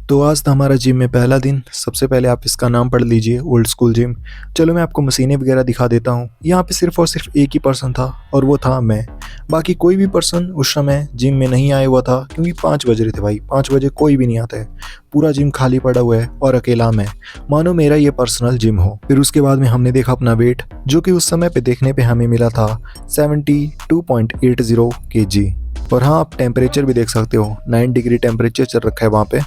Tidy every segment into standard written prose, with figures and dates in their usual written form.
तो आज था हमारा जिम में पहला दिन। सबसे पहले आप इसका नाम पढ़ लीजिए, ओल्ड स्कूल जिम। चलो मैं आपको मशीनें वगैरह दिखा देता हूँ। यहाँ पे सिर्फ और सिर्फ एक ही पर्सन था और वो था मैं। बाकी कोई भी पर्सन उस समय जिम में नहीं आया हुआ था क्योंकि 5 बज रहे थे भाई। 5 बजे कोई भी नहीं आता है, पूरा जिम खाली पड़ा हुआ है और अकेला मैं, मानो मेरा ये पर्सनल जिम हो। फिर उसके बाद में हमने देखा अपना वेट, जो कि उस समय पे देखने पे हमें मिला था 72.80 kg। और हाँ, आप टेम्परेचर भी देख सकते हो, 9 डिग्री टेम्परेचर चल रखा है वहाँ पे।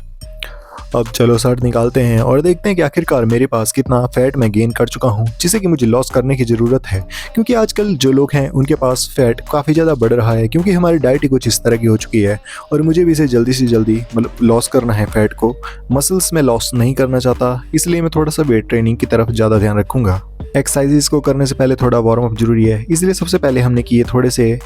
अब चलो शर्ट निकालते हैं और देखते हैं कि आखिरकार मेरे पास कितना फैट मैं गेन कर चुका हूँ, जिसे कि मुझे लॉस करने की ज़रूरत है। क्योंकि आजकल जो लोग हैं उनके पास फैट काफ़ी ज़्यादा बढ़ रहा है, क्योंकि हमारी डाइट ही कुछ इस तरह की हो चुकी है। और मुझे भी इसे जल्दी से जल्दी मतलब लॉस करना है फैट को। मसल्स में लॉस नहीं करना चाहता, इसलिए मैं थोड़ा सा वेट ट्रेनिंग की तरफ ज़्यादा ध्यान रखूँगा। एक्सरसाइजेस को करने से पहले थोड़ा वार्म अप जरूरी है, इसलिए सबसे पहले हमने किए थोड़े से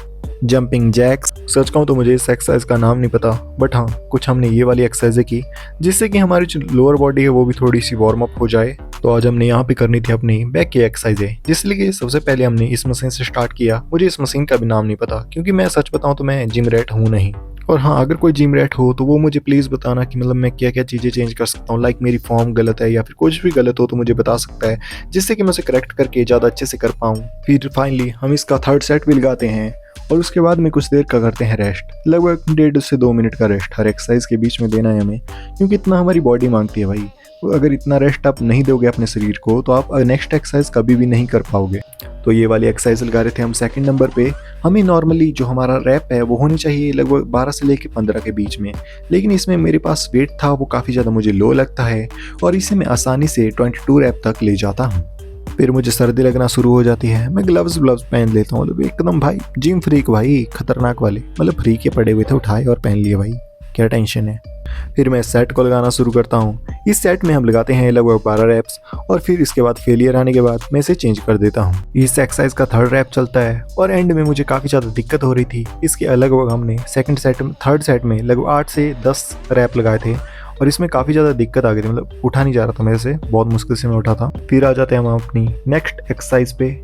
जंपिंग जैक्स। सच कहूँ तो मुझे इस एक्सरसाइज का नाम नहीं पता, बट हाँ कुछ हमने ये वाली एक्सरसाइजें की जिससे कि हमारी जो लोअर बॉडी है वो भी थोड़ी सी वार्म अप हो जाए। तो आज हमने यहाँ पे करनी थी अपनी बैक की एक्सरसाइजें, जिसलिए सबसे पहले हमने इस मशीन से स्टार्ट किया। मुझे इस मशीन का भी नाम नहीं पता, क्योंकि मैं सच बताऊँ तो मैं जिम रैट हूँ नहीं। और हाँ, अगर कोई जिम रैट हो तो वो मुझे प्लीज़ बताना कि मतलब मैं क्या क्या चीज़ें चेंज कर सकता हूँ। लाइक मेरी फॉर्म गलत है या फिर कुछ भी गलत हो तो मुझे बता सकता है, जिससे कि मैं उसे करेक्ट करके ज़्यादा अच्छे से कर पाऊँ। फिर फाइनली हम इसका थर्ड सेट भी लगाते हैं और उसके बाद में कुछ देर का करते हैं रेस्ट। लगभग 1.5 से 2 मिनट का रेस्ट हर एक्सरसाइज के बीच में देना है हमें, क्योंकि इतना हमारी बॉडी मांगती है भाई। तो अगर इतना रेस्ट आप नहीं दोगे अपने शरीर को तो आप नेक्स्ट एक्सरसाइज कभी भी नहीं कर पाओगे। तो ये वाली एक्सरसाइज लगा रहे थे हम सेकंड नंबर पे। हमें नॉर्मली जो हमारा रैप है वो होनी चाहिए लगभग 12 से लेकर 15 के बीच में, लेकिन इसमें मेरे पास वेट था वो काफ़ी ज़्यादा मुझे लो लगता है और इसे मैं आसानी से 22 रैप तक ले जाता हूँ। फिर मुझे सर्दी लगना शुरू हो जाती है, मैं ग्लव्स पहन लेता हूँ। मतलब एकदम भाई जिम फ्रीक भाई, खतरनाक वाले, मतलब फ्री के पड़े हुए थे, उठाए और पहन लिए भाई, क्या टेंशन है। फिर मैं सेट को लगाना शुरू करता हूँ। इस सेट में हम लगाते हैं लगभग 12 रैप्स और फिर इसके बाद फेलियर आने के बाद मैं इसे चेंज कर देता हूँ। इस एक्सरसाइज का थर्ड रैप चलता है और एंड में मुझे काफ़ी ज़्यादा दिक्कत हो रही थी। इसके अलग हमने थर्ड सेट में लगभग 8 से 10 रैप लगाए थे और इसमें काफ़ी ज़्यादा दिक्कत आ गई थी, मतलब उठा नहीं जा रहा था मेरे से, बहुत मुश्किल से मैं उठा था। फिर आ जाते हैं हम अपनी नेक्स्ट एक्सरसाइज पे।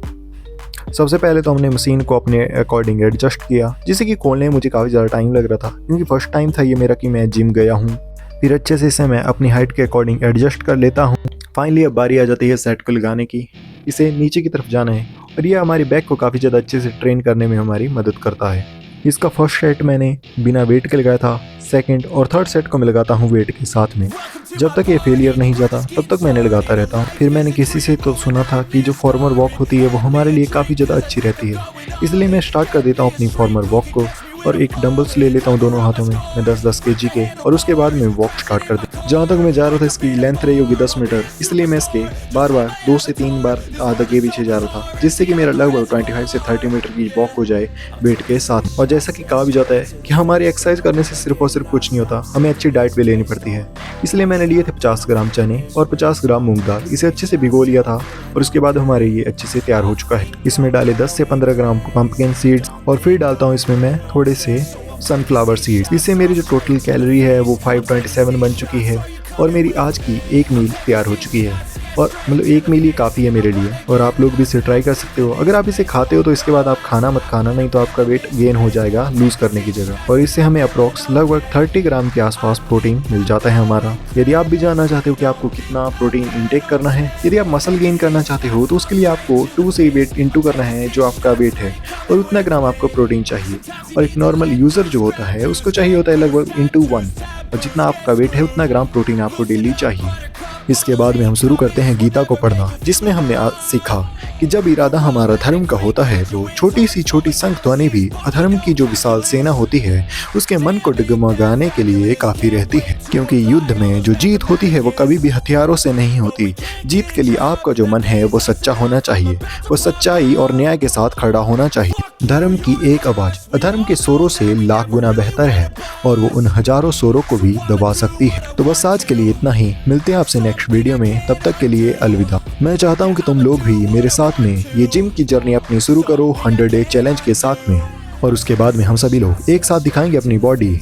सबसे पहले तो हमने मशीन को अपने अकॉर्डिंग एडजस्ट किया, जिससे कि खोलने में मुझे काफ़ी ज़्यादा टाइम लग रहा था, क्योंकि फर्स्ट टाइम था ये मेरा कि मैं जिम गया हूँ। फिर अच्छे से इसे मैं अपनी हाइट के अकॉर्डिंग एडजस्ट कर लेता हूँ। फाइनली अब बारी आ जाती है सेट को लगाने की। इसे नीचे की तरफ जाना है और ये हमारी बैक को काफ़ी ज़्यादा अच्छे से ट्रेन करने में हमारी मदद करता है। इसका फर्स्ट सेट मैंने बिना वेट के लगाया था, सेकंड और थर्ड सेट को मैं लगाता हूँ वेट के साथ में। जब तक ये फेलियर नहीं जाता तब तक मैंने लगाता रहता हूँ। फिर मैंने किसी से तो सुना था कि जो फॉर्मर वॉक होती है वो हमारे लिए काफ़ी ज़्यादा अच्छी रहती है, इसलिए मैं स्टार्ट कर देता हूँ अपनी फॉर्मर वॉक को और एक डंबल्स ले लेता हूँ दोनों हाथों में, मैं 10-10 kg के, और उसके बाद मैं वॉक स्टार्ट कर देता हूँ। जहाँ तक मैं जा रहा था इसकी लेंथ रही होगी 10 मीटर, इसलिए मैं इसके बार बार 2 से 3 बार आधा के पीछे जा रहा था, जिससे कि मेरा लगभग 25 से 30 मीटर की वॉक हो जाए वेट के साथ। और जैसा कि कहा भी जाता है कि हमारी एक्सरसाइज करने से सिर्फ और सिर्फ कुछ नहीं होता, हमें अच्छी डाइट भी लेनी पड़ती है। इसलिए मैंने लिए थे 50 ग्राम चने और 50 ग्राम मूंग दाल। इसे अच्छे से भिगो लिया था और उसके बाद हमारे ये अच्छे से तैयार हो चुका है। इसमें डाले 10 से 15 ग्राम पंपकिन सीड्स और फिर डालता हूँ इसमें मैं थोड़े से सनफ्लावर सीड्स। इससे मेरी जो टोटल कैलोरी है वो 527 बन चुकी है और मेरी आज की एक मील तैयार हो चुकी है। और मतलब एक मील ही काफ़ी है मेरे लिए, और आप लोग भी इसे ट्राई कर सकते हो। अगर आप इसे खाते हो तो इसके बाद आप खाना मत खाना, नहीं तो आपका वेट गेन हो जाएगा लूज़ करने की जगह। और इससे हमें अप्रोक्स लगभग 30 ग्राम के आसपास प्रोटीन मिल जाता है हमारा। यदि आप भी जानना चाहते हो कि आपको कितना प्रोटीन इंटेक करना है, यदि आप मसल गेन करना चाहते हो तो उसके लिए आपको 2 से वेट इंटू करना है जो आपका वेट है, और उतना ग्राम आपको प्रोटीन चाहिए। और एक नॉर्मल यूज़र जो होता है उसको चाहिए होता है लगभग इंटू 1, और जितना आपका वेट है उतना ग्राम प्रोटीन आपको डेली चाहिए। इसके बाद में हम शुरू करते हैं गीता को पढ़ना, जिसमें हमने आज सीखा कि जब इरादा हमारा धर्म का होता है तो छोटी सी छोटी शंख ध्वनि भी अधर्म की जो विशाल सेना होती है उसके मन को डगमगाने के लिए काफ़ी रहती है। क्योंकि युद्ध में जो जीत होती है वो कभी भी हथियारों से नहीं होती। जीत के लिए आपका जो मन है वो सच्चा होना चाहिए, वो सच्चाई और न्याय के साथ खड़ा होना चाहिए। धर्म की एक आवाज़ अधर्म के शोरों से लाख गुना बेहतर है और वो उन हजारों शोरों को भी दबा सकती है। तो बस आज के लिए इतना ही, मिलते हैं आपसे नेक्स्ट वीडियो में, तब तक के लिए अलविदा। मैं चाहता हूँ कि तुम लोग भी मेरे साथ में ये जिम की जर्नी अपनी शुरू करो 100 डे चैलेंज के साथ में, और उसके बाद में हम सभी लोग एक साथ दिखाएंगे अपनी बॉडी।